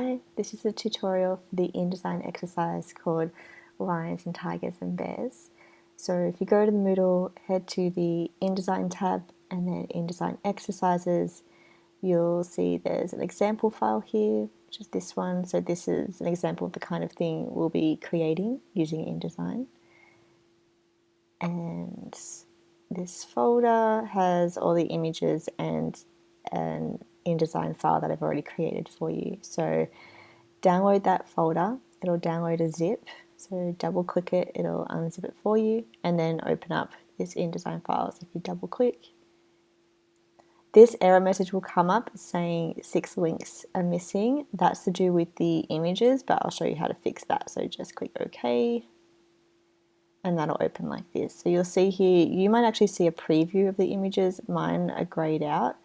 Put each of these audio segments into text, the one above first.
Hi, this is a tutorial for the InDesign exercise called Lions and Tigers and Bears. So if you go to the Moodle, head to the InDesign tab and then InDesign exercises, you'll see there's an example file here, which is this one. So this is an example of the kind of thing we'll be creating using InDesign. And this folder has all the images and an InDesign file that I've already created for you. So download that folder, it'll download a zip. So double click it, it'll unzip it for you, and then open up this InDesign file. So if you double click, this error message will come up saying 6 links are missing. That's to do with the images, but I'll show you how to fix that. So just click OK, and that'll open like this. So you'll see here, you might actually see a preview of the images. Mine are grayed out,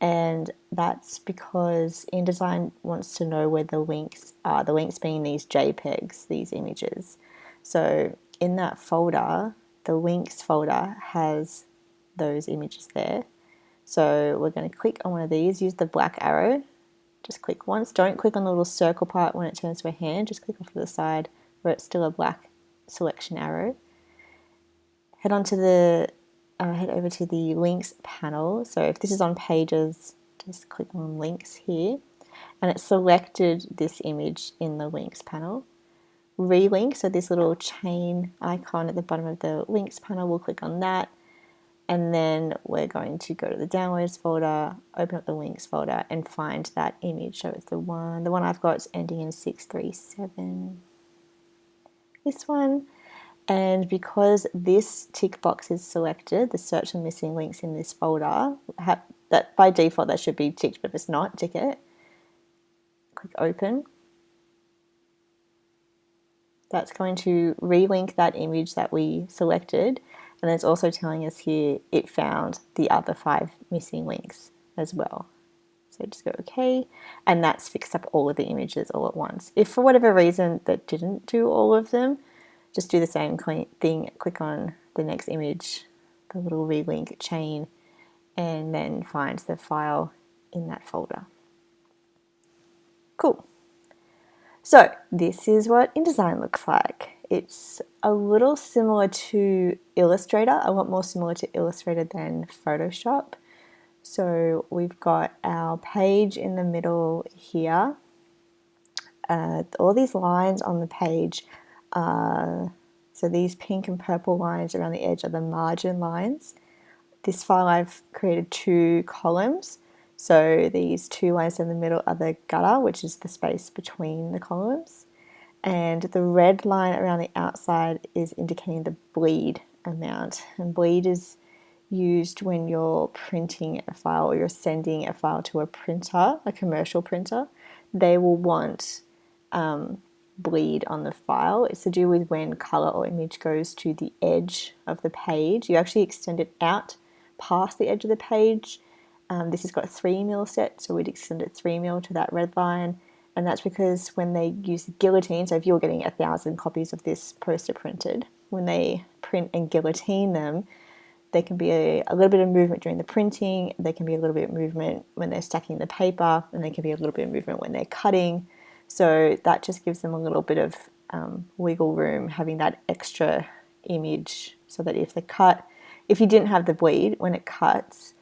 and that's because InDesign wants to know where the links are, the links being these JPEGs, these images. So in that folder, the links folder has those images there. So we're going to click on one of these, use the black arrow, just click once. Don't click on the little circle part when it turns to a hand, just click off to the side where it's still a black selection arrow. Head over to the links panel. So if this is on pages, just click on links here, and it selected this image in the links panel. Relink, so this little chain icon at the bottom of the links panel, we'll click on that, and then we're going to go to the downloads folder, open up the links folder, and find that image. So it's the one I've got is ending in 637. This one. And because this tick box is selected, the search for missing links in this folder, that by default that should be ticked, but if it's not, tick it. Click open. That's going to relink that image that we selected, and it's also telling us here it found the other 5 missing links as well. So just go OK, and that's fixed up all of the images all at once. If for whatever reason that didn't do all of them, just do the same thing, click on the next image, the little relink chain, and then find the file in that folder. Cool. So this is what InDesign looks like. It's a little similar to Illustrator, a lot more similar to Illustrator than Photoshop. So we've got our page in the middle here. All these lines on the page so these pink and purple lines around the edge are the margin lines. This file I've created 2 columns. So these 2 lines in the middle are the gutter, which is the space between the columns. And the red line around the outside is indicating the bleed amount. And bleed is used when you're printing a file or you're sending a file to a printer, a commercial printer. They will want bleed on the file. It's to do with when color or image goes to the edge of the page. You actually extend it out past the edge of the page. This has got 3mm set, so we'd extend it 3mm to that red line, and that's because when they use the guillotine, so if you're getting 1,000 copies of this poster printed, when they print and guillotine them, there can be a little bit of movement during the printing, there can be a little bit of movement when they're stacking the paper, and there can be a little bit of movement when they're cutting. So that just gives them a little bit of wiggle room, having that extra image, so that if you didn't have the bleed, when it cuts,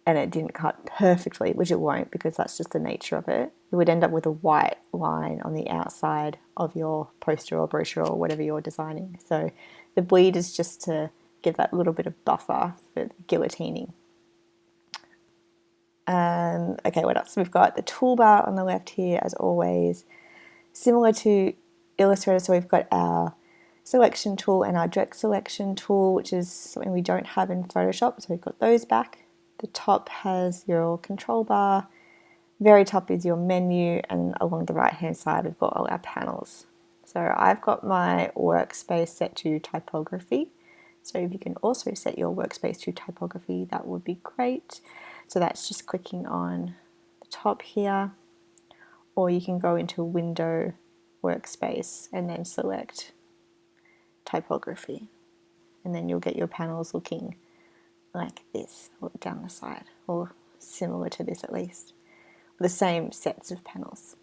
and it didn't cut perfectly, which it won't because that's just the nature of it, you would end up with a white line on the outside of your poster or brochure or whatever you're designing. So the bleed is just to give that little bit of buffer for guillotining. Okay, what else? We've got the toolbar on the left here, as always, similar to Illustrator. So we've got our selection tool and our direct selection tool, which is something we don't have in Photoshop. So we've got those back. The top has your control bar, very top is your menu, and along the right hand side we've got all our panels. So I've got my workspace set to typography. So if you can also set your workspace to typography, that would be great. So that's just clicking on the top here, or you can go into Window, Workspace, and then select typography. And then you'll get your panels looking like this, or down the side, or similar to this at least, the same sets of panels.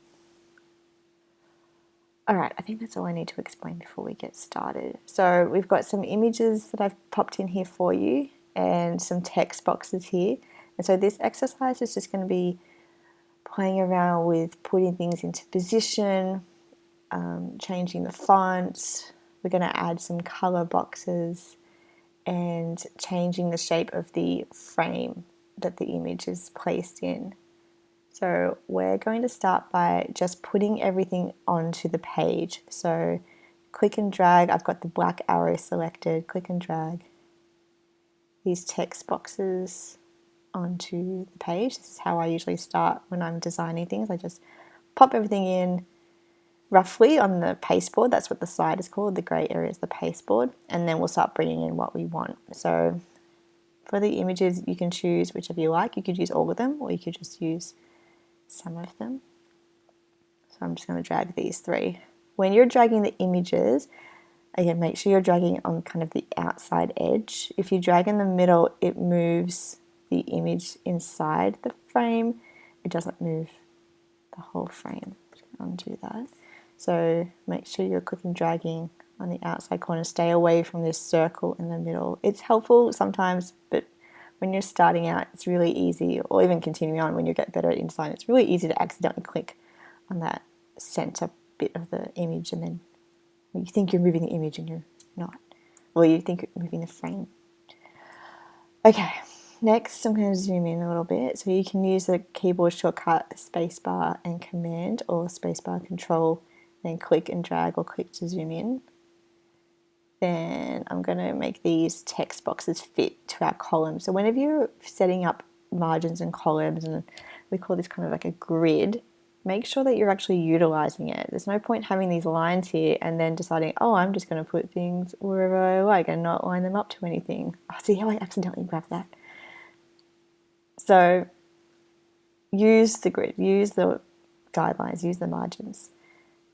Alright, I think that's all I need to explain before we get started. So we've got some images that I've popped in here for you and some text boxes here. And so this exercise is just going to be playing around with putting things into position, changing the fonts. We're going to add some color boxes and changing the shape of the frame that the image is placed in. So we're going to start by just putting everything onto the page. So click and drag, I've got the black arrow selected, click and drag these text boxes onto the page. This is how I usually start when I'm designing things. I just pop everything in roughly on the pasteboard. That's what the slide is called. The grey area is the pasteboard. And then we'll start bringing in what we want. So for the images, you can choose whichever you like. You could use all of them, or you could just use some of them. So I'm just going to drag these three. When you're dragging the images, again, make sure you're dragging on kind of the outside edge. If you drag in the middle, it moves the image inside the frame. It doesn't move the whole frame. Just undo that. So make sure you're click and dragging on the outside corner. Stay away from this circle in the middle. It's helpful sometimes, but when you're starting out, it's really easy, or even continuing on when you get better at InDesign, it's really easy to accidentally click on that center bit of the image, and then you think you're moving the image and you're not. Or you think you're moving the frame. Okay, next I'm going to zoom in a little bit. So you can use the keyboard shortcut spacebar and command, or spacebar control, then click and drag or click to zoom in. Then I'm going to make these text boxes fit to our column. So whenever you're setting up margins and columns, and we call this kind of like a grid, make sure that you're actually utilizing it. There's no point having these lines here and then deciding, oh, I'm just going to put things wherever I like and not line them up to anything. Oh, see how I accidentally grabbed that? So use the grid, use the guidelines, use the margins.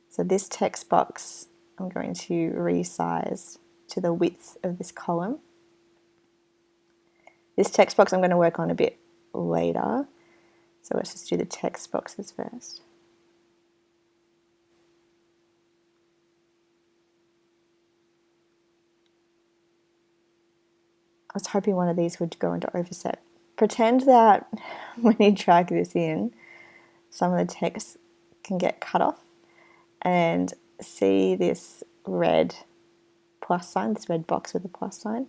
So this text box, I'm going to resize to the width of this column. This text box I'm going to work on a bit later. So let's just do the text boxes first. I was hoping one of these would go into Overset. Pretend that when you drag this in, some of the text can get cut off, and see this red plus sign, this red box with a plus sign.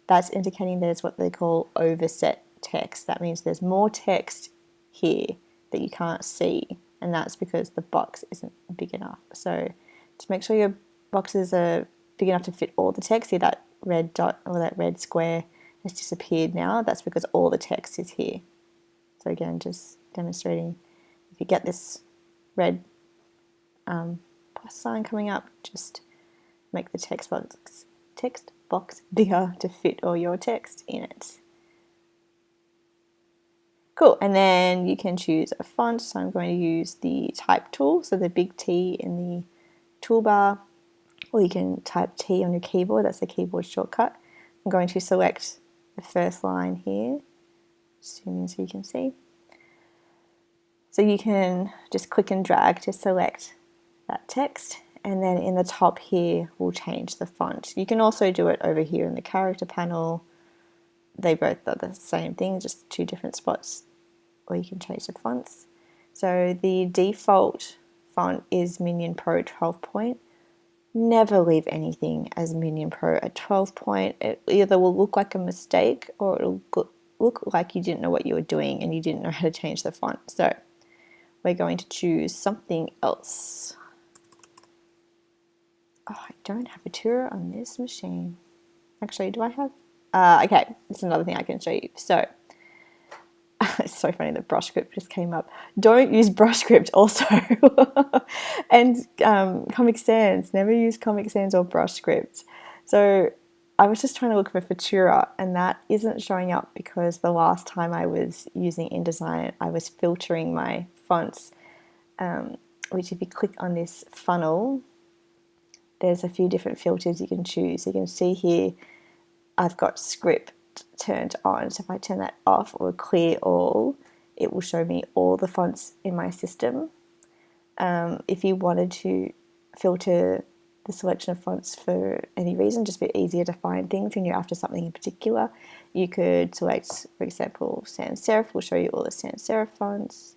That's indicating there's what they call overset text. That means there's more text here that you can't see, and that's because the box isn't big enough. So just make sure your boxes are big enough to fit all the text. See that red dot or that red square has disappeared now? That's because all the text is here. So again, just demonstrating, if you get this red plus sign coming up, just make the text box bigger to fit all your text in it. Cool, and then you can choose a font. So I'm going to use the type tool, so the big T in the toolbar, or you can type T on your keyboard, that's the keyboard shortcut. I'm going to select the first line here, zoom in so you can see. So you can just click and drag to select that text, and then in the top here we'll change the font. You can also do it over here in the character panel. They both are the same thing, just two different spots, or you can change the fonts. So the default font is Minion Pro 12 point. Never leave anything as Minion Pro at 12 point. It either will look like a mistake, or it'll look like you didn't know what you were doing and you didn't know how to change the font. So we're going to choose something else. Oh, I don't have a tour on this machine. Actually, do I have? Okay, it's another thing I can show you. So it's so funny that brush script just came up. Don't use brush script also. And Comic Sans, never use Comic Sans or brush script. So I was just trying to look for Futura, and that isn't showing up because the last time I was using InDesign, I was filtering my fonts, which if you click on this funnel, there's a few different filters you can choose. You can see here I've got script turned on. So if I turn that off or clear all, it will show me all the fonts in my system. If you wanted to filter the selection of fonts for any reason, just a bit easier to find things when you're after something in particular. You could select, for example, sans serif will show you all the sans serif fonts.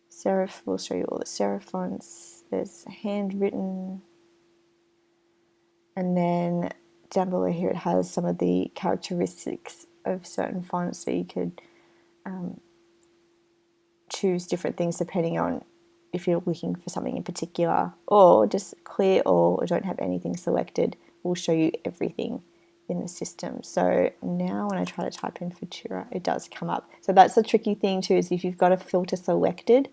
Serif will show you all the serif fonts. There's handwritten. And then down below here it has some of the characteristics of certain fonts, so you could choose different things depending on if you're looking for something in particular, or just clear all or don't have anything selected will show you everything in the system. So now when I try to type in Futura, it does come up. So that's the tricky thing too, is if you've got a filter selected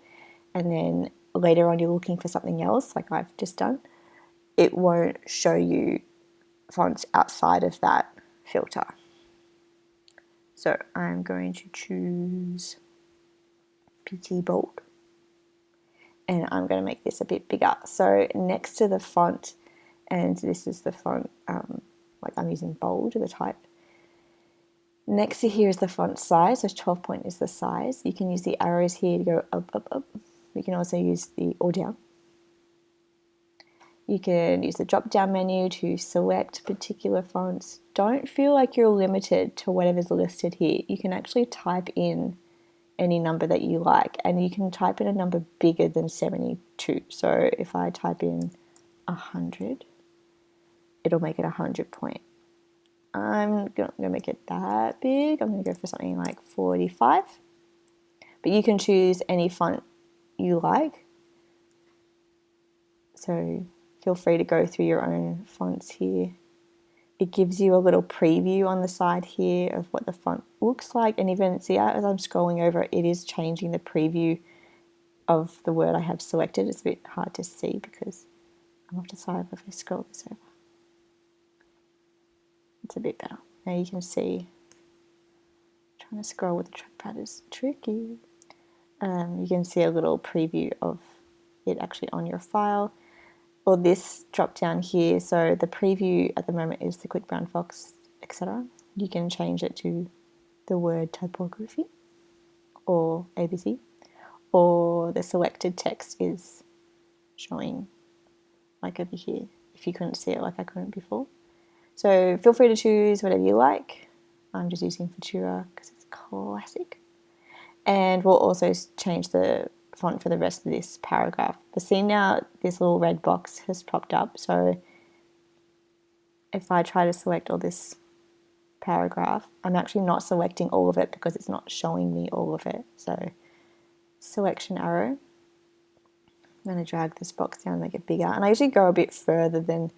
and then later on you're looking for something else like I've just done, it won't show you fonts outside of that filter. So I'm going to choose PT Bold. And I'm going to make this a bit bigger. So next to the font, and this is the font, like I'm using bold, the type. Next to here is the font size, so 12 point is the size. You can use the arrows here to go up, up, up. You can also use or down. You can use the drop down menu to select particular fonts. Don't feel like you're limited to whatever's listed here. You can actually type in any number that you like, and you can type in a number bigger than 72. So if I type in 100, it'll make it 100 point. I'm going to make it that big. I'm going to go for something like 45. But you can choose any font you like. So feel free to go through your own fonts here. It gives you a little preview on the side here of what the font looks like, and even see as I'm scrolling over it is changing the preview of the word I have selected. It's a bit hard to see because I'm off to the side if I scroll this over. It's a bit better. Now you can see, trying to scroll with the trackpad is tricky. You can see a little preview of it actually on your file. Or this drop down here, so the preview at the moment is the quick brown fox, etc. You can change it to the word typography or ABC, or the selected text is showing like over here if you couldn't see it like I couldn't before. So feel free to choose whatever you like. I'm just using Futura because it's classic. And we'll also change the font for the rest of this paragraph. But see now this little red box has popped up, so if I try to select all this paragraph, I'm actually not selecting all of it because it's not showing me all of it. So selection arrow, I'm going to drag this box down and make it bigger, and I usually go a bit further than,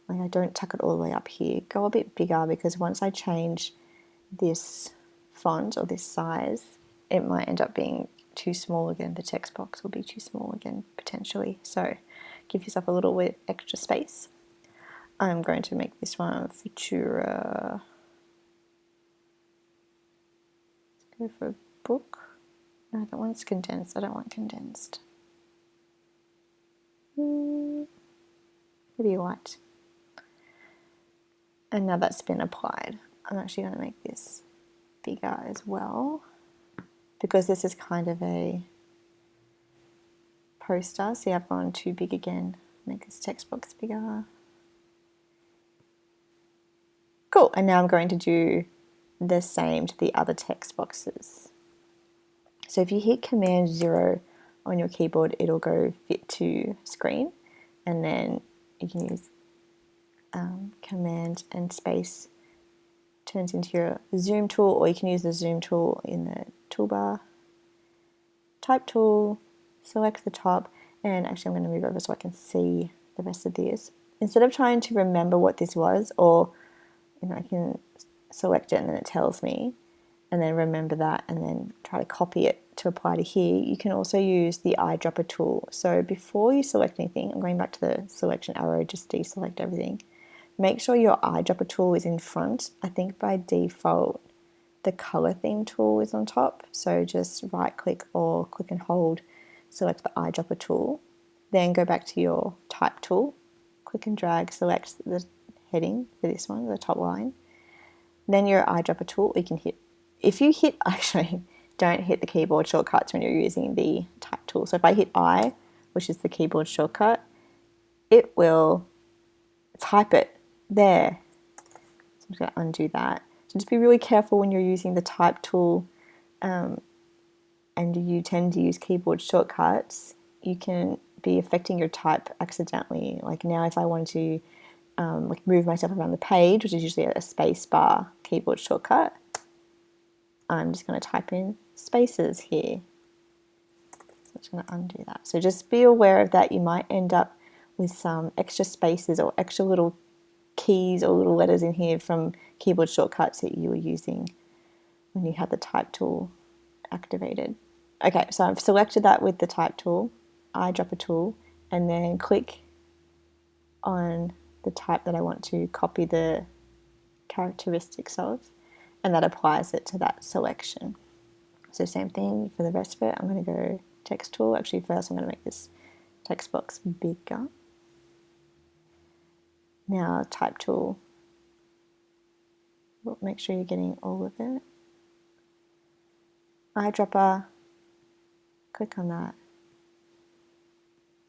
like I don't tuck it all the way up here, go a bit bigger, because once I change this font or this size, it might end up being too small again. The text box will be too small again potentially, so give yourself a little bit extra space. I'm going to make this one Futura. Let's go for a book. No, that one's condensed. I don't want condensed. Maybe white. And now that's been applied, I'm actually going to make this bigger as well, because this is kind of a poster. See, I've gone too big again. Make this text box bigger. Cool, and now I'm going to do the same to the other text boxes. So if you hit Command 0 on your keyboard, it'll go fit to screen, and then you can use Command and space turns into your zoom tool, or you can use the zoom tool in the toolbar. Type tool, select the top, and actually I'm going to move over so I can see the rest of this. Instead of trying to remember what this was, or I can select it and then it tells me, and then remember that and then try to copy it to apply to here, you can also use the eyedropper tool. So before you select anything, I'm going back to the selection arrow, just deselect everything. Make sure your eyedropper tool is in front. I think by default the color theme tool is on top, so just right click or click and hold, select the eyedropper tool, then go back to your type tool, click and drag, select the heading for this one, the top line, then your eyedropper tool. You can hit, if you hit, actually don't hit the keyboard shortcuts when you're using the type tool. So if I hit I, which is the keyboard shortcut, it will type it there. So I'm just going to undo that. So just be really careful when you're using the type tool and you tend to use keyboard shortcuts. You can be affecting your type accidentally. Like now if I wanted to like move myself around the page, which is usually a space bar keyboard shortcut, I'm just going to type in spaces here. So I'm just going to undo that. So just be aware of that. You might end up with some extra spaces or extra little keys or little letters in here from keyboard shortcuts that you were using when you had the type tool activated. Okay, so I've selected that with the type tool, eyedropper tool, and then click on the type that I want to copy the characteristics of, and that applies it to that selection. So same thing for the rest of it. I'm going to go text tool. Actually, first I'm going to make this text box bigger. Now type tool. We'll make sure you're getting all of it. Eyedropper. Click on that.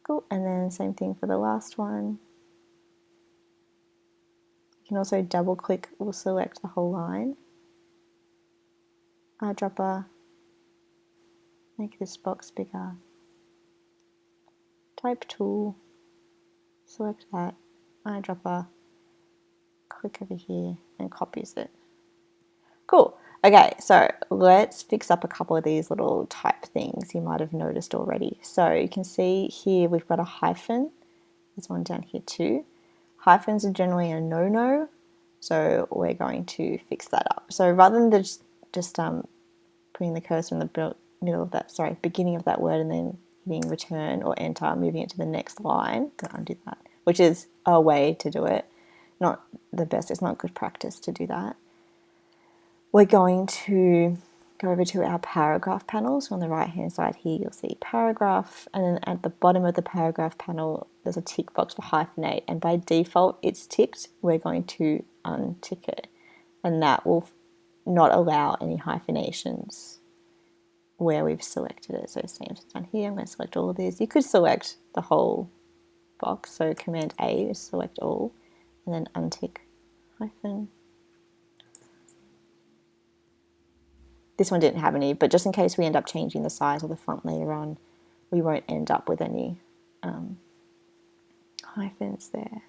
Cool. And then same thing for the last one. You can also double click or select the whole line. Eyedropper. Make this box bigger. Type tool. Select that. Eyedropper. Click over here and copies it. Cool. Okay, so let's fix up a couple of these little type things you might have noticed already. So you can see here we've got a hyphen. There's one down here too. Hyphens are generally a no-no, so we're going to fix that up. So rather than just putting the cursor in the middle of that, beginning of that word and then hitting return or enter, moving it to the next line, I'm gonna undo that, which is a way to do it. Not the best, it's not good practice to do that. We're going to go over to our paragraph panel. So on the right hand side here, you'll see paragraph, and then at the bottom of the paragraph panel, there's a tick box for hyphenate, and by default it's ticked. We're going to untick it, and that will not allow any hyphenations where we've selected it. So same down here, I'm going to select all of these. You could select the whole box, so Command A is select all, and then untick hyphen. This one didn't have any, but just in case we end up changing the size of the font later on, we won't end up with any hyphens there.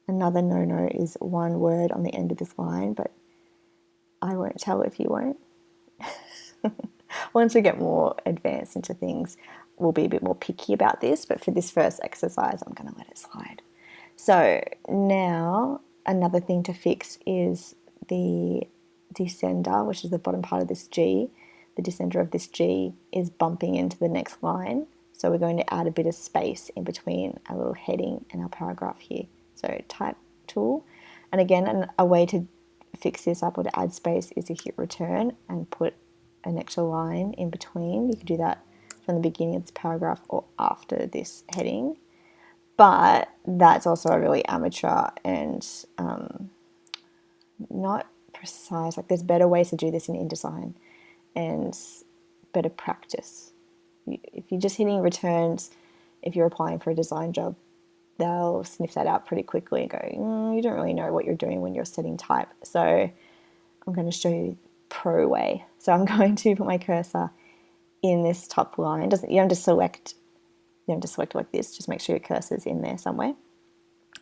Another no-no is one word on the end of this line, but I won't tell if you won't. Once we get more advanced into things, we'll be a bit more picky about this, but for this first exercise, I'm going to let it slide. So now another thing to fix is the descender, which is the bottom part of this G. The descender of this G is bumping into the next line. So we're going to add a bit of space in between our little heading and our paragraph here. So type tool. And again, a way to fix this up or to add space is to hit return and put an extra line in between. You can do that from the beginning of this paragraph or after this heading. But that's also a really amateur and not precise. Like there's better ways to do this in InDesign and better practice. If you're just hitting returns, if you're applying for a design job, they'll sniff that out pretty quickly and go, you don't really know what you're doing when you're setting type. So I'm going to show you the pro way. So I'm going to put my cursor in this top line. You don't just select like this, just make sure your cursor's in there somewhere.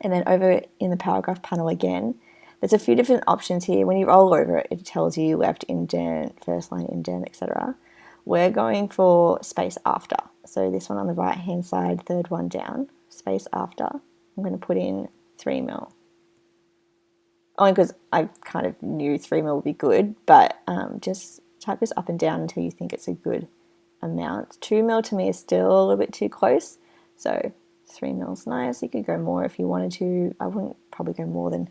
And then over in the paragraph panel again, there's a few different options here. When you roll over it, it tells you left indent, first line indent, etc. We're going for space after. So this one on the right hand side, third one down, space after. I'm going to put in 3 mil. Only because I kind of knew 3 mil would be good, but just type this up and down until you think it's a good amount. 2 mil to me is still a little bit too close, so 3 mil is nice. You could go more if you wanted to. I wouldn't probably go more than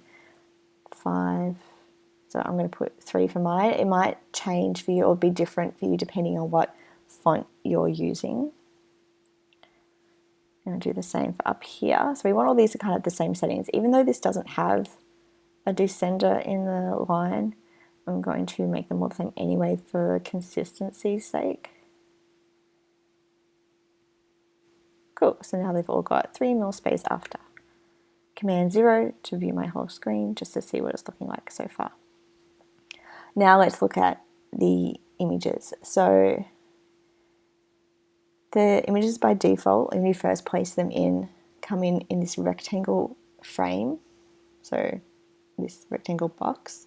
5. So I'm going to put 3 for mine. It might change for you or be different for you depending on what font you're using. I'm going to do the same for up here. So we want all these to kind of have the same settings. Even though this doesn't have a descender in the line, I'm going to make them all the same anyway for consistency's sake. Cool, so now they've all got 3 mil space after. Command 0 to view my whole screen just to see what it's looking like so far. Now let's look at the images. So the images by default, when you first place them in, come in this rectangle frame. So this rectangle box.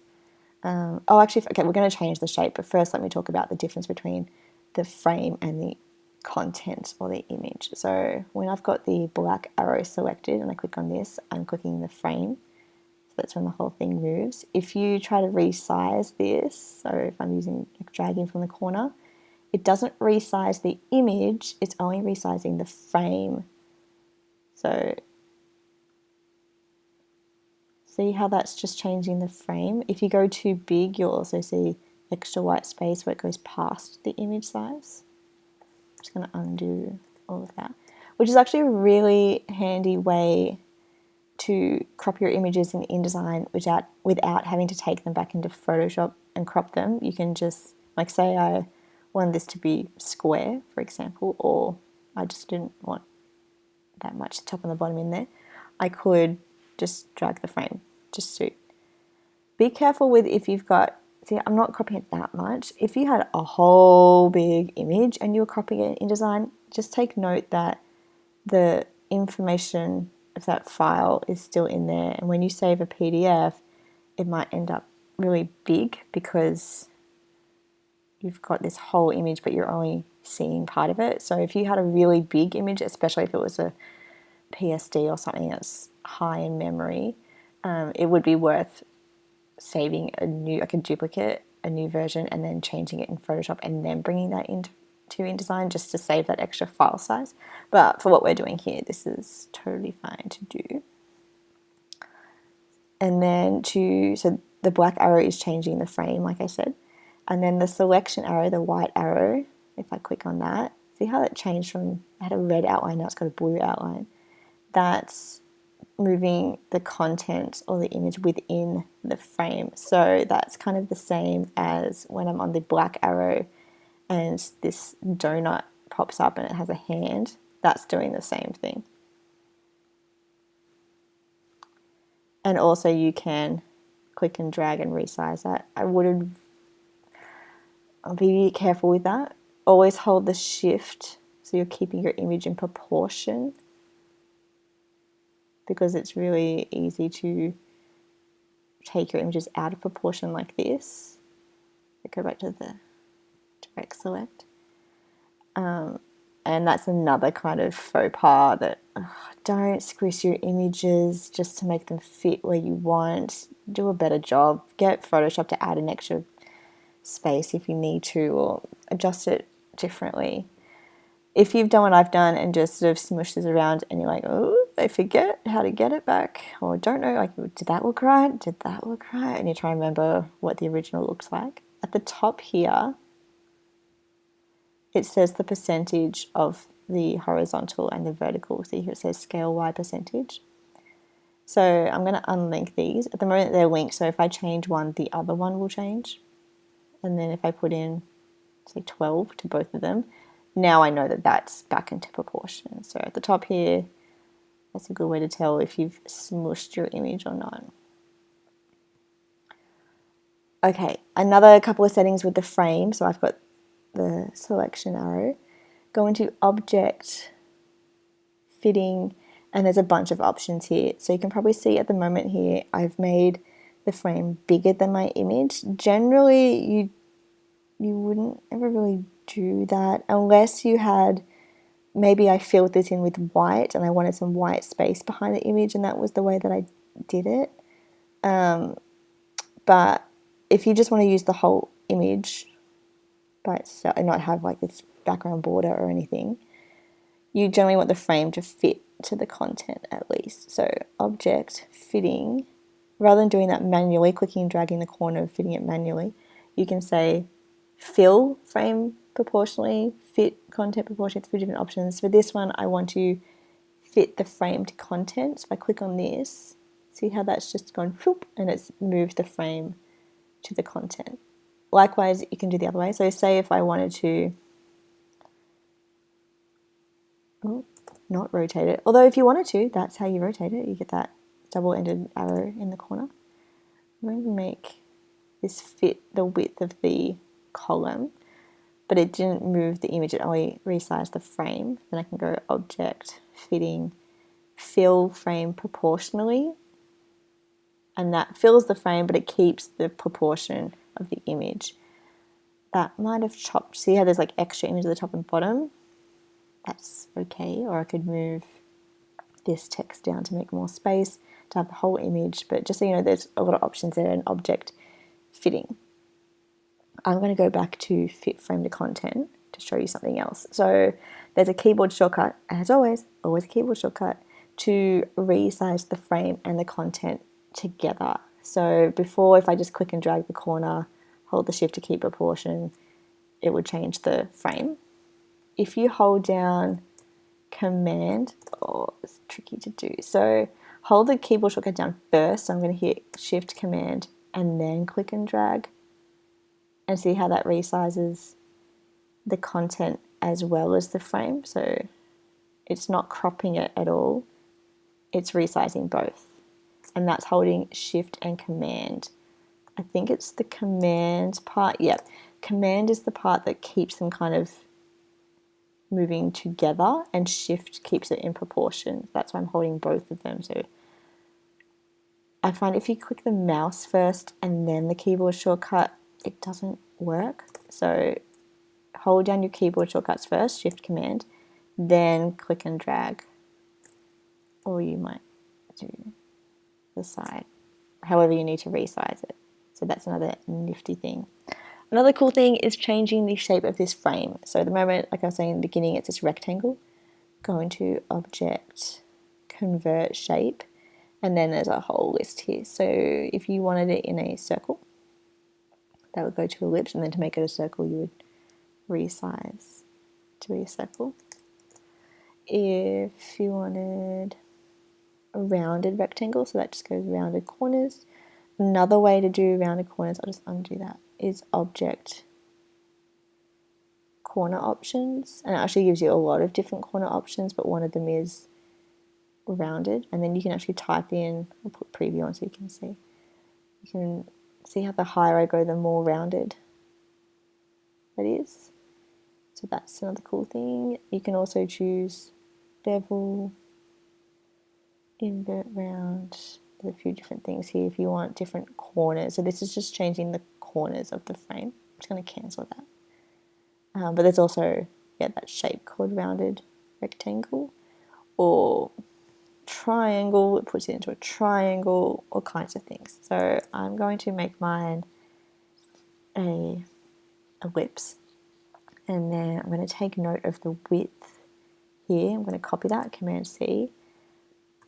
Okay, we're going to change the shape, but first let me talk about the difference between the frame and the content or the image. So when I've got the black arrow selected and I click on this, I'm clicking the frame. So that's when the whole thing moves. If you try to resize this, so if I'm dragging from the corner, it doesn't resize the image, it's only resizing the frame. So see how that's just changing the frame? If you go too big, you'll also see extra white space where it goes past the image size. I'm just going to undo all of that, which is actually a really handy way to crop your images in InDesign without having to take them back into Photoshop and crop them. You can just, like, say I want this to be square, for example, or I just didn't want that much top and the bottom in there, I could just drag the frame, just suit. Be careful with if you've got, see, I'm not cropping it that much. If you had a whole big image and you were cropping it in InDesign, just take note that the information of that file is still in there. And when you save a PDF, it might end up really big because you've got this whole image, but you're only seeing part of it. So if you had a really big image, especially if it was a PSD or something that's high in memory, it would be worth saving a duplicate, a new version, and then changing it in Photoshop and then bringing that into InDesign just to save that extra file size. But for what we're doing here, this is totally fine to do. And then so the black arrow is changing the frame, like I said. And then the selection arrow, the white arrow, if I click on that, see how that changed from, it had a red outline, now it's got a blue outline. That's moving the content or the image within the frame. So that's kind of the same as when I'm on the black arrow and this donut pops up and it has a hand. That's doing the same thing. And also you can click and drag and resize that. I'll be careful with that. Always hold the shift so you're keeping your image in proportion, because it's really easy to take your images out of proportion like this. Go back to the direct select. And that's another kind of faux pas that don't squish your images just to make them fit where you want. Do a better job. Get Photoshop to add an extra space if you need to, or adjust it differently. If you've done what I've done and just sort of smush this around and you're like, oh, I forget how to get it back, or don't know, like, did that look right? Did that look right? And you try and remember what the original looks like. At the top here, it says the percentage of the horizontal and the vertical. See here it says scale Y percentage. So I'm going to unlink these. At the moment they're linked, so if I change one, the other one will change. And then if I put in, say, 12 to both of them, now I know that that's back into proportion. So at the top here, that's a good way to tell if you've smushed your image or not. Okay, another couple of settings with the frame. So I've got the selection arrow. Go into object, fitting, and there's a bunch of options here. So you can probably see at the moment here, I've made the frame bigger than my image. Generally, you wouldn't ever really do that unless you had, maybe I filled this in with white and I wanted some white space behind the image and that was the way that I did it. But if you just want to use the whole image by itself and not have like this background border or anything, you generally want the frame to fit to the content at least. So object, fitting, rather than doing that manually, clicking and dragging the corner and fitting it manually, you can say fill frame proportionally, fit content proportionally. It's 3 different options. For this one, I want to fit the frame to content. So if I click on this, see how that's just gone whoop, and it's moved the frame to the content. Likewise, you can do the other way. So say if I wanted to, not rotate it. Although if you wanted to, that's how you rotate it. You get that double-ended arrow in the corner. I'm going to make this fit the width of the column, but it didn't move the image, it only resized the frame. Then I can go Object, Fitting, Fill Frame Proportionally, and that fills the frame, but it keeps the proportion of the image. That might have chopped, see how there's like extra image at the top and bottom? That's okay, or I could move this text down to make more space, to have the whole image, but just so you know, there's a lot of options there in Object Fitting. I'm going to go back to Fit Frame to Content to show you something else. So there's a keyboard shortcut, as always a keyboard shortcut, to resize the frame and the content together. So before, if I just click and drag the corner, hold the shift to keep proportion, it would change the frame. If you hold down Command, it's tricky to do. So hold the keyboard shortcut down first. So I'm going to hit Shift Command and then click and drag, and see how that resizes the content as well as the frame. So it's not cropping it at all, it's resizing both. And that's holding Shift and Command. I think it's the Command part. Yep, Command is the part that keeps them kind of moving together, and Shift keeps it in proportion. That's why I'm holding both of them. So I find if you click the mouse first and then the keyboard shortcut, it doesn't work. So hold down your keyboard shortcuts first, Shift Command, then click and drag. Or you might do the side, however you need to resize it. So that's another nifty thing. Another cool thing is changing the shape of this frame. So at the moment, like I was saying in the beginning, it's this rectangle. Go into Object, Convert Shape, and then there's a whole list here. So if you wanted it in a circle, that would go to ellipse, and then to make it a circle, you would resize to be a circle. If you wanted a rounded rectangle, so that just goes rounded corners. Another way to do rounded corners, I'll just undo that, is Object, Corner Options, and it actually gives you a lot of different corner options, but one of them is rounded, and then you can actually type in, I'll put preview on so you can see. You can see how the higher I go, the more rounded it is. So that's another cool thing. You can also choose bevel, invert round. There's a few different things here if you want different corners. So this is just changing the corners of the frame. I'm just going to cancel that. But there's also that shape called rounded rectangle or triangle. It puts it into a triangle, all kinds of things. So I'm going to make mine a ellipse, and then I'm going to take note of the width here. I'm going to copy that, Command C,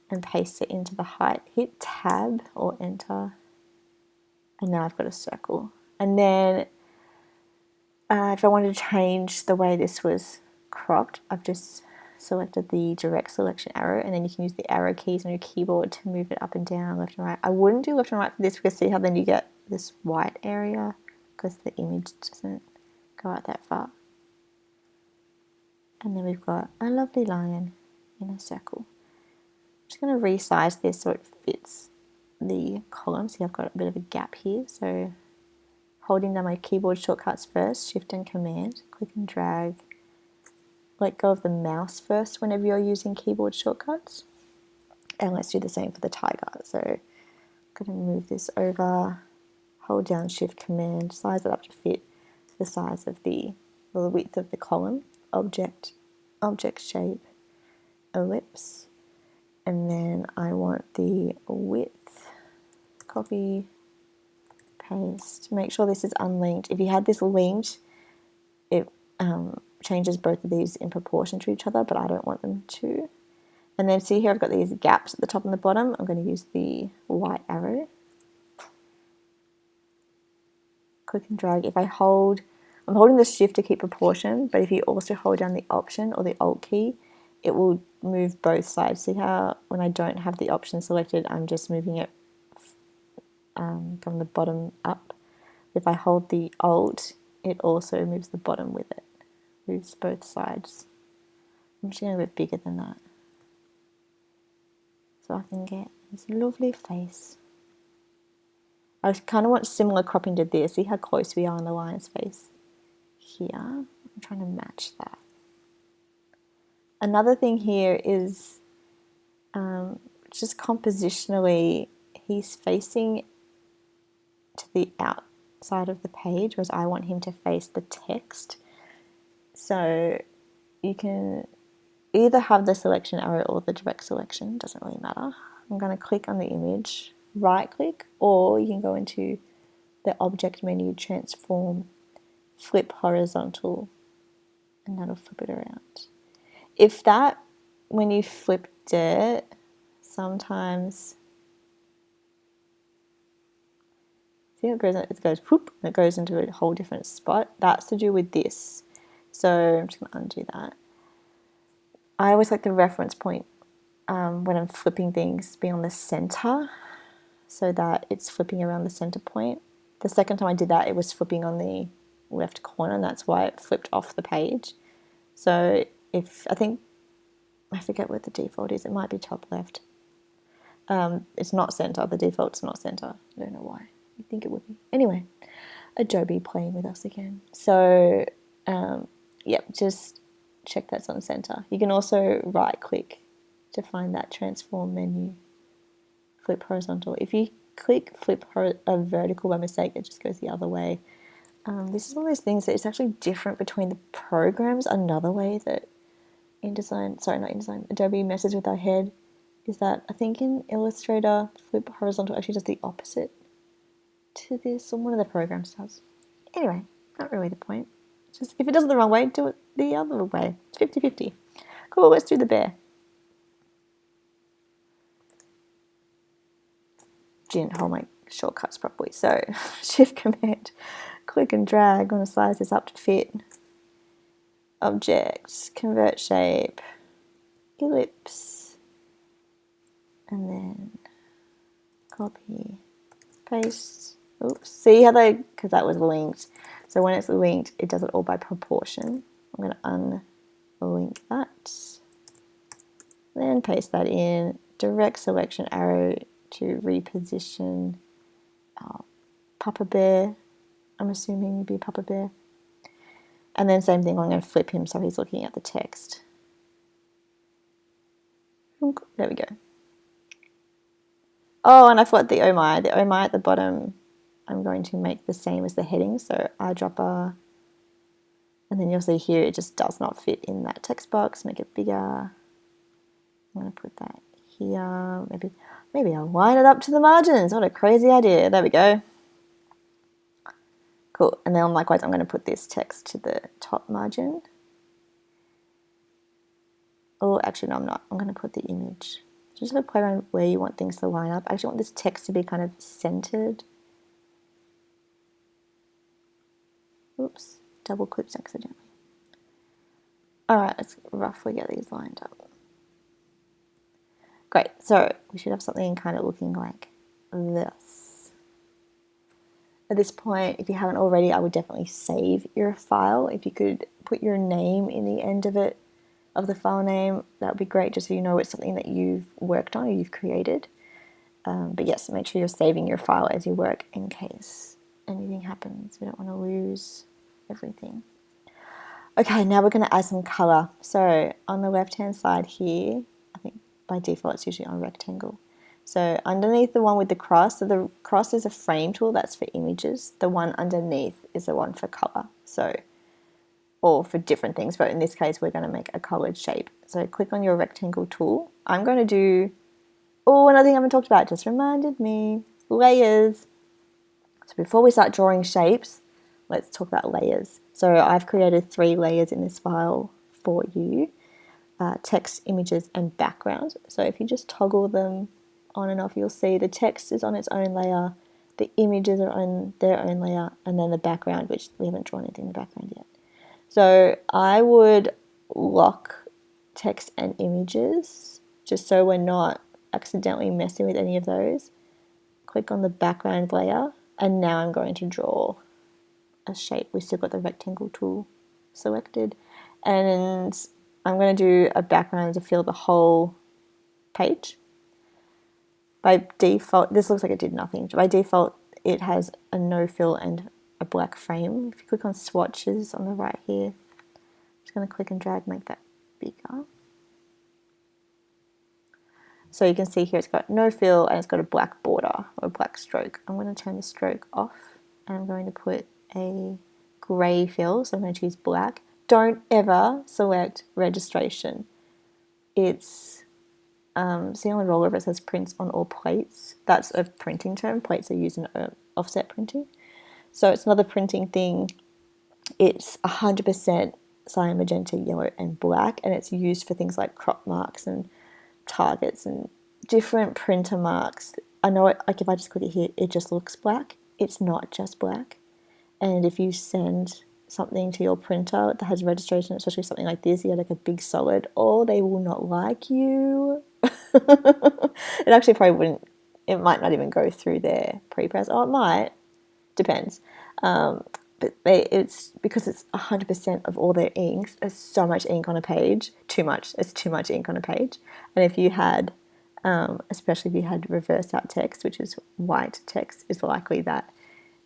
and paste it into the height. Hit Tab or Enter, and now I've got a circle. And then if I wanted to change the way this was cropped, I've just selected the direct selection arrow, and then you can use the arrow keys on your keyboard to move it up and down, left and right. I wouldn't do left and right for this, because see how then you get this white area because the image doesn't go out that far. And then we've got a lovely lion in a circle. I'm just going to resize this so it fits the column. See, I've got a bit of a gap here, so holding down my keyboard shortcuts first, Shift and Command, click and drag. Let go of the mouse first whenever you're using keyboard shortcuts. And let's do the same for the tiger. So I'm going to move this over, hold down Shift Command, size it up to fit the size of the width of the column, Object Shape, Ellipse, and then I want the width, copy, paste. Make sure this is unlinked. If you had this linked, it changes both of these in proportion to each other, but I don't want them to. And then see here I've got these gaps at the top and the bottom. I'm going to use the white arrow. Click and drag. If I hold, I'm holding the Shift to keep proportion, but if you also hold down the Option or the Alt key, it will move both sides. See how when I don't have the option selected, I'm just moving it from the bottom up. If I hold the Alt, it also moves the bottom with it. Moves both sides. I'm just going a bit bigger than that. so I can get this lovely face. I kind of want similar cropping to this. See how close we are on the lion's face here. I'm trying to match that. Another thing here is just compositionally, he's facing to the outside of the page, whereas I want him to face the text. So you can either have the selection arrow or the direct selection, doesn't really matter. I'm going to click on the image, right click, or you can go into the object menu, transform, flip horizontal, and that'll flip it around. If that, when you flipped it, sometimes, see it goes whoop, and it goes into a whole different spot. That's to do with this. So I'm just going to undo that. I always like the reference point when I'm flipping things to be on the center so that it's flipping around the center point. The second time I did that, it was flipping on the left corner, and that's why it flipped off the page. So if I forget what the default is, it might be top left. It's not center, the default's not center. I don't know why you think it would be. Anyway, Adobe playing with us again. So yep, just check that's on center. You can also right click to find that transform menu, flip horizontal. If you click flip vertical by mistake, it just goes the other way. This is one of those things that it's actually different between the programs. Another way that Adobe messes with our head is that I think in Illustrator, flip horizontal actually does the opposite to this, or one of the programs does. Anyway, not really the point. Just if it does it the wrong way, do it the other way. It's 50-50. Cool, let's do the bear. Didn't hold my shortcuts properly, so Shift Command, click and drag. I'm going to size this up to fit. Object, convert shape, ellipse, and then copy, paste. Oops, see how because that was linked. So when it's linked, it does it all by proportion. I'm going to unlink that. Then paste that in, direct selection arrow to reposition Papa Bear. I'm assuming you'd be Papa Bear. And then same thing, I'm going to flip him so he's looking at the text. There we go. Oh, and I forgot the oh my. The oh my at the bottom, I'm going to make the same as the heading. So Eyedropper. And then you'll see here it just does not fit in that text box. Make it bigger. I'm going to put that here. Maybe I'll line it up to the margins. What a crazy idea. There we go. Cool. And then likewise, I'm going to put this text to the top margin. Oh, actually, no, I'm not. I'm going to put the image. Just going to play around where you want things to line up. I actually want this text to be kind of centered. Oops, double clicked accidentally. All right, let's roughly get these lined up. Great, so we should have something kind of looking like this. At this point, if you haven't already, I would definitely save your file. If you could put your name in the end of it, of the file name, that would be great, just so you know it's something that you've worked on or you've created. But yes, make sure you're saving your file as you work in case anything happens. We don't want to lose everything. Okay, now we're going to add some color. So on the left-hand side here, I think by default it's usually on rectangle. So underneath the one with the cross, so the cross is a frame tool, that's for images. The one underneath is the one for color. So, or for different things, but in this case we're going to make a colored shape. So click on your rectangle tool. I'm going to do, oh, another thing I haven't talked about, just reminded me, layers. So before we start drawing shapes, let's talk about layers. So I've created 3 layers in this file for you, text, images, and background. So if you just toggle them on and off, you'll see the text is on its own layer, the images are on their own layer, and then the background, which we haven't drawn anything in the background yet. So I would lock text and images, just so we're not accidentally messing with any of those. Click on the background layer, and now I'm going to draw a shape. We've still got the rectangle tool selected, and I'm going to do a background to fill the whole page. By default, this looks like it did nothing. By default, it has a no fill and a black frame. If you click on swatches on the right here, I'm just going to click and drag, make that bigger. So you can see here it's got no fill and it's got a black border or a black stroke. I'm going to turn the stroke off and I'm going to put a grey fill, so I'm going to choose black. Don't ever select registration. It's see on the roller it says prints on all plates. That's a printing term. Plates are used in offset printing. So it's another printing thing. It's 100% cyan, magenta, yellow and black, and it's used for things like crop marks and targets and different printer marks. I know it, like if I just click it here, it just looks black. It's not just black. And if you send something to your printer that has registration, especially something like this, you have like a big solid, oh, they will not like you. It actually probably wouldn't, it might not even go through their pre-press. Oh, it might, depends. But it's because it's 100% of all their inks. There's so much ink on a page, too much. It's too much ink on a page. And if you had, especially if you had reversed out text, which is white text, it's likely that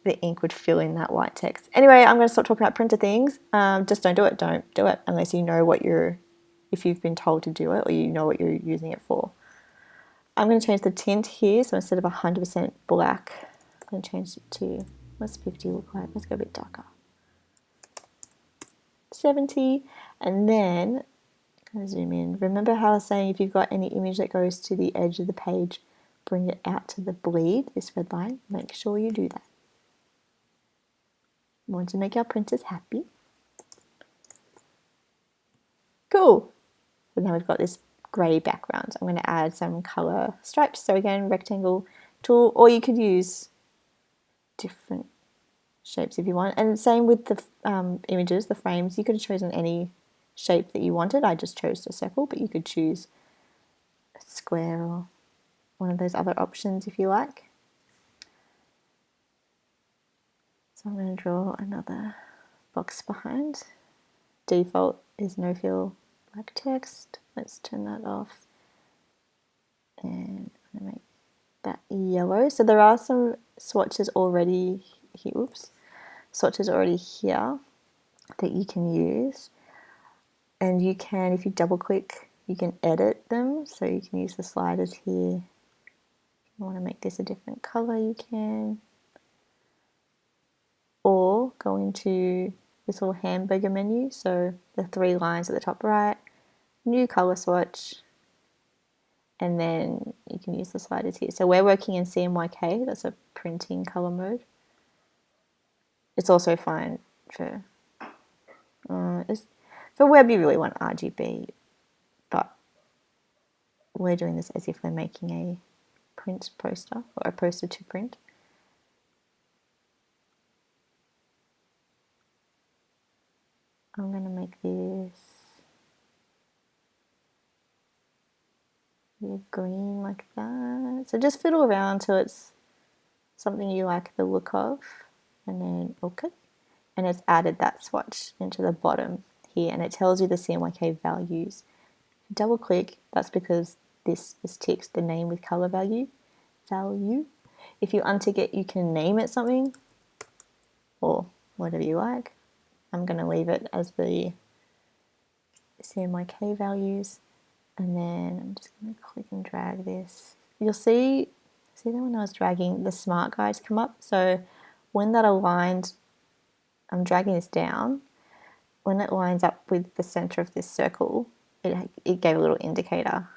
the ink would fill in that white text. Anyway, I'm going to stop talking about printer things. Just don't do it. Don't do it unless you know what you're, if you've been told to do it or you know what you're using it for. I'm going to change the tint here. So instead of 100% black, I'm going to change it to, what's 50 look like? Let's go a bit darker. 70. And then, I'm going to zoom in. Remember how I was saying if you've got any image that goes to the edge of the page, bring it out to the bleed, this red line. Make sure you do that. We want to make our printers happy. Cool. So now we've got this grey background. I'm going to add some colour stripes. So again, rectangle tool, or you could use different shapes if you want. And same with the images, the frames. You could have chosen any shape that you wanted. I just chose a circle, but you could choose a square or one of those other options if you like. So I'm going to draw another box behind. Default is no fill black text. Let's turn that off. And I'm going to make that yellow. So there are some swatches already here. Oops. Swatches already here that you can use. And you can, if you double click, you can edit them. So you can use the sliders here. If you want to make this a different color, you can. Or go into this little hamburger menu. So the 3 lines at the top right, new color swatch, and then you can use the sliders here. So we're working in CMYK, that's a printing color mode. It's also fine for web you really want RGB, but we're doing this as if we're making a print poster or a poster to print. I'm going to make this green like that. So just fiddle around till it's something you like the look of, and then OK. And it's added that swatch into the bottom here, and it tells you the CMYK values. Double click, that's because this is ticked the name with color value. If you untick it, you can name it something or whatever you like. I'm going to leave it as the CMYK values, and then I'm just going to click and drag this. You'll see that when I was dragging, the smart guides come up. So when that aligned, I'm dragging this down. When it lines up with the center of this circle, it gave a little indicator,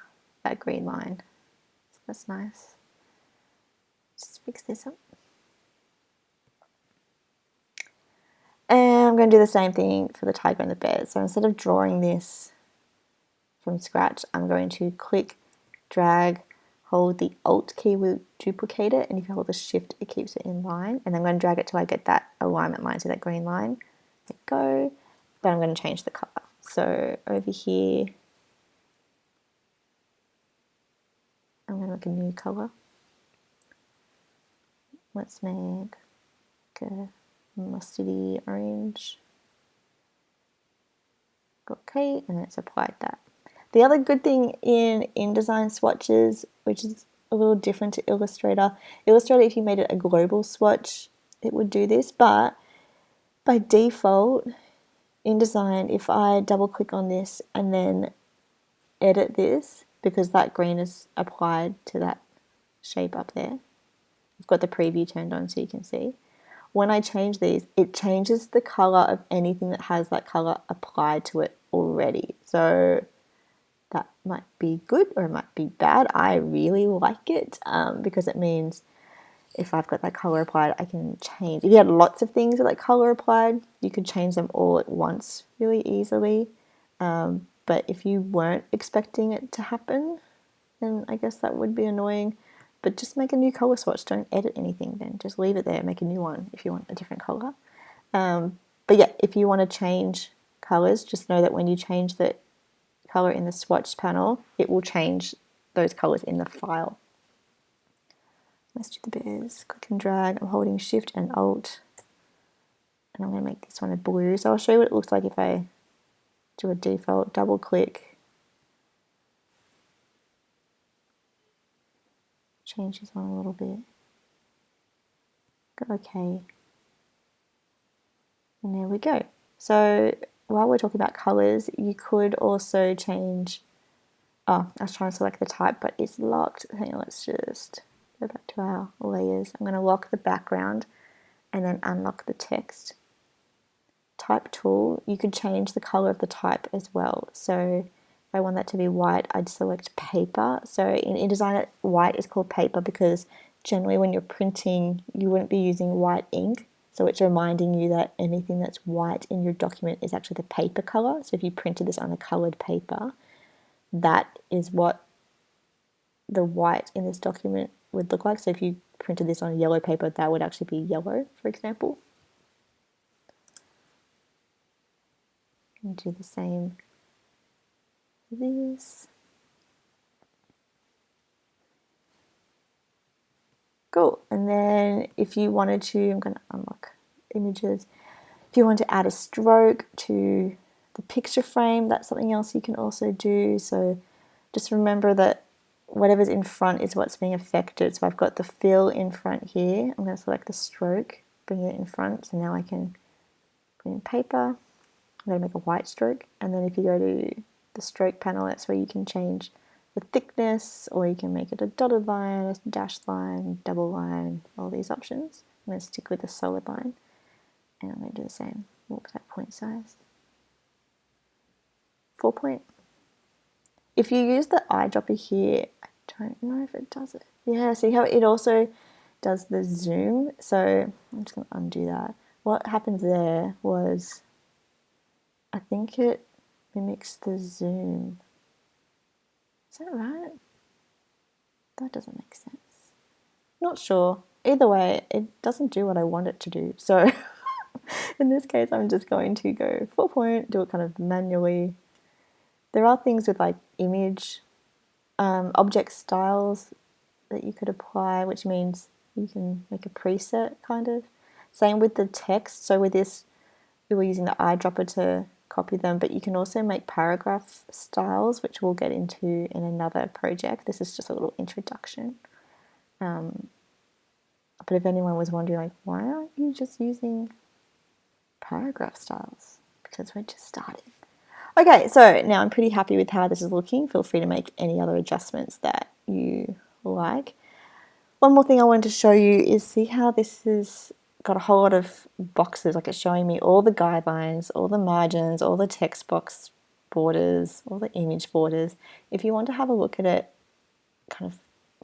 that green line. So that's nice. Just fix this up. And I'm going to do the same thing for the tiger and the bear. So instead of drawing this from scratch, I'm going to click, drag, hold the Alt key will duplicate it, and if you hold the Shift, it keeps it in line. And I'm going to drag it till I get that alignment line, so that green line. Let go. But I'm going to change the color. So over here, I'm going to make a new color. Let's make a mustardy orange. Okay, and let's apply that. The other good thing in InDesign swatches, which is a little different to Illustrator. Illustrator, if you made it a global swatch, it would do this, but by default, InDesign, if I double click on this and then edit this, because that green is applied to that shape up there, I've got the preview turned on so you can see. When I change these, it changes the color of anything that has that color applied to it already. So that might be good or it might be bad. I really like it because it means if I've got that color applied, I can change. If you had lots of things with that color applied, you could change them all at once really easily. But if you weren't expecting it to happen, then I guess that would be annoying. But just make a new color swatch. Don't edit anything then. Just leave it there. Make a new one if you want a different color. But yeah, if you want to change colors, just know that when you change the color in the swatch panel, it will change those colors in the file. Let's do the bears. Click and drag. I'm holding Shift and Alt. And I'm going to make this one a blue. So I'll show you what it looks like if I do a default. Double click. Change this one a little bit. Go OK. And there we go. So while we're talking about colors, you could also change. Oh, I was trying to select the type, but it's locked. Hang on, let's just go back to our layers. I'm going to lock the background and then unlock the text. Type tool, you could change the color of the type as well. So if I want that to be white, I'd select paper. So in InDesign, white is called paper because generally when you're printing, you wouldn't be using white ink. So it's reminding you that anything that's white in your document is actually the paper color. So if you printed this on a colored paper, that is what the white in this document would look like. So if you printed this on yellow paper, that would actually be yellow, for example. And do the same for this. Cool. And then if you wanted to, I'm going to unlock images. If you want to add a stroke to the picture frame, that's something else you can also do. So just remember that whatever's in front is what's being affected. So I've got the fill in front here. I'm going to select the stroke, bring it in front. So now I can put in paper. I'm going to make a white stroke. And then if you go to the stroke panel, that's where you can change the thickness, or you can make it a dotted line, a dashed line, double line, all these options. I'm going to stick with the solid line. And I'm going to do the same. What's that point size? 4 point. If you use the eyedropper here, I don't know if it does it. Yeah, see how it also does the zoom? So I'm just going to undo that. What happened there was, I think it mimics the zoom. Is that right? That doesn't make sense. Not sure. Either way, it doesn't do what I want it to do. So in this case, I'm just going to go 4 point, do it kind of manually. There are things with like image object styles that you could apply, which means you can make a preset kind of. Same with the text. So with this, we were using the eyedropper to copy them, but you can also make paragraph styles, which we'll get into in another project. This is just a little introduction. But if anyone was wondering, like, why aren't you just using paragraph styles? Because we're just starting. Okay, so now I'm pretty happy with how this is looking. Feel free to make any other adjustments that you like. One more thing I wanted to show you is see how this has got a whole lot of boxes. Like it's showing me all the guidelines, all the margins, all the text box borders, all the image borders. If you want to have a look at it kind of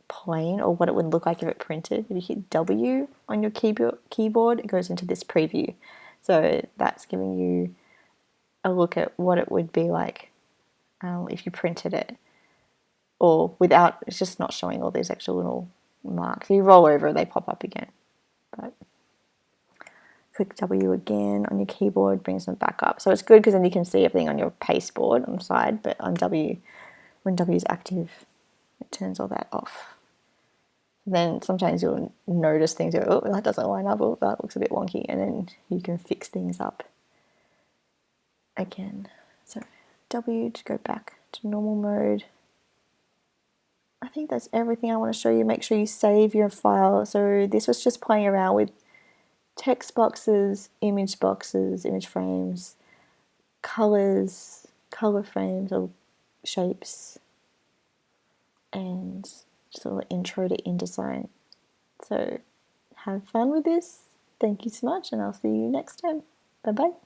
plain, or what it would look like if it printed, if you hit W on your keyboard, it goes into this preview. So that's giving you a look at what it would be like if you printed it, or without. It's just not showing all these extra little marks. If you roll over, they pop up again. But click W again on your keyboard, brings them back up. So it's good because then you can see everything on your pasteboard on the side, but on W, when W is active, it turns all that off. Then sometimes you'll notice things, oh, that doesn't line up, oh, that looks a bit wonky, and then you can fix things up again. So W to go back to normal mode. I think that's everything I want to show you. Make sure you save your file. So this was just playing around with text boxes, image frames, colors, color frames or shapes, and just a little intro to InDesign. So have fun with this. Thank you so much, and I'll see you next time. Bye bye.